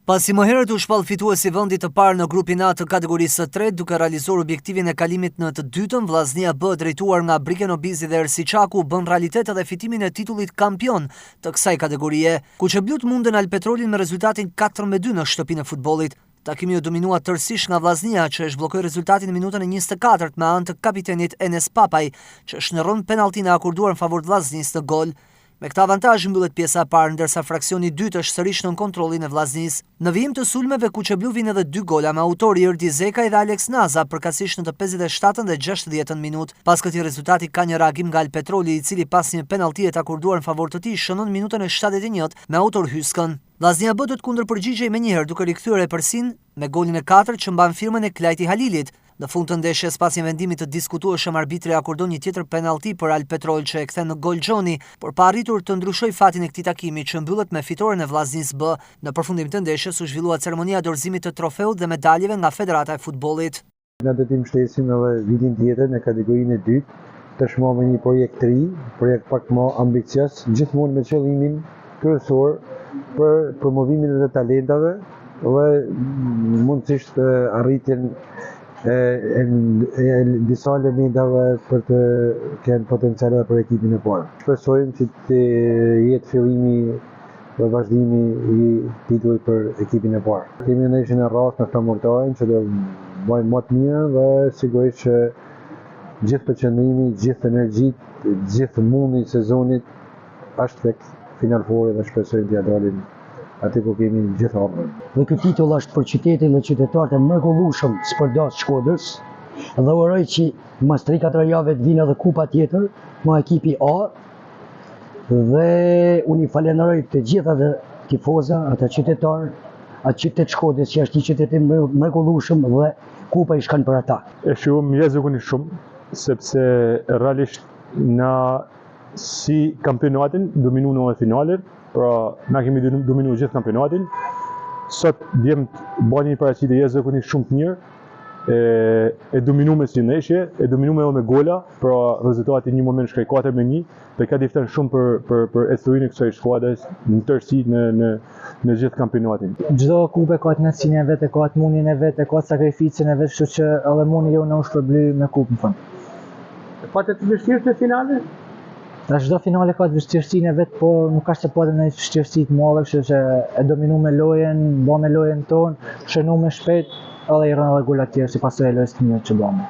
Pasi më herët u shpall fituesi vendit të parë në grupin A të kategorisë së tretë, duke realizuar objektivin e kalimit në të dytën, Vllaznia B drejtuar nga Briken Obizi dhe Ersi Çaku bën realitet edhe fitimin e titullit kampion të kësaj kategorie. Kuqeblut mundën Alpetrolin me rezultatin 4-2 në shtëpinë e futbollit. Takimi u dominua tërësisht nga Vllaznia, që e zhbllokoi rezultatin në minutën e 24 me anë të kapitenit Enes Papaj, që shndërron penalltin e akorduar në favor të Vllaznisë në gol. Me këtë avantazh mbyllet pjesa e parë, ndërsa fraksioni i dytë është sërish nën kontrollin e Vllaznisë. Në vijim të sulmeve Kuqeblu vin edhe 2 gola me autori Erdi Zekaj dhe Alex Naza, përkatësisht në të 57 dhe 60 minutë. Pas këtij rezultati ka një reagim nga Alpetroli, i cili pas një penalltie të akorduar në favor të tij shënon minutën e 71 me autor Hyskën. Vllaznia B do të kundërpërgjigjej menjëherë duke rikthyer Epërsin me golin e 4 që mban firmën e Klajti Halilit. Në fund të ndeshjes, pas një vendimi të diskutueshëm, arbitri akordon një tjetër penallti për Alpetrol që e kthen në gol Xhoni, por pa arritur të ndryshojë fatin e këtij takimi që mbyllet me fitoren e Vllaznisë B. Në përfundim të ndeshjes u zhvillua ceremonia e dorëzimit të trofeut dhe medaljeve nga Federata e Futbollit. Ne do të mbështesim edhe vitin tjetër në kategorinë e dytë, tashmë me një projekt të ri, projekt pak më ambicios, gjithmonë me qëllimin kryesor për promovimin e talentave dhe mundësisht arritjen e disa elementave për të kenë potenciale për ekipin e parë. Shpresojmë që të jetë fillimi dhe vazhdimi i titullit për ekipin e parë. Kemi ndeshjen e rrasë në flamurtarin që do bëjmë më të mirë dhe sigurisht që gjithë përqendrimi, gjithë energjitë, gjithë mundi i sezonit është tek finalfori dhe shpresojmë t'ia dalim aty ku kemi gjithë hapur. Dhe ky titull është për qytetin dhe qytetarët e mrekullueshëm Spërdas Shkodrës dhe uroj që mas 3-4 javë të vinë edhe kupa tjetër me ekipi A dhe unë i falenderoj të gjitha dhe tifoza, ata qytetarë, atë qytet Shkodrës që është një qytet i mrekullueshëm dhe kupa i shkon për ata. E shumë zakonisht shumë sepse realisht na si kampionatin dominuan në finalet. Pra, na kemi dominuar gjithë kampionatin. Sot djemt bën një paraqitje jashtëzakonisht shumë të mirë. E dominuar si ndeshje, e dominuar edhe me gola, pra rezultati në një moment shkoi 4-1 dhe ka difton shumë për euforinë e kësaj skuadre në tërësi në gjithë kampionatin. Çdo kupë ka të nësinë e vet, ka të mundin e vet, ka sakrificën e vet, kështu që edhe mundi jo na u shpërbly me kupën fund. Patë të vështirë të finale? Çdo finale ka të vështirësinë e vet, por nuk ka se po edhe në vështirësi të mëdha, kështu që e dominuam me lojën, bëm me lojën tonë, shënuam me shpejt, edhe i rënë edhe gola të tjerë sipas së lojës të mirë që bëmë.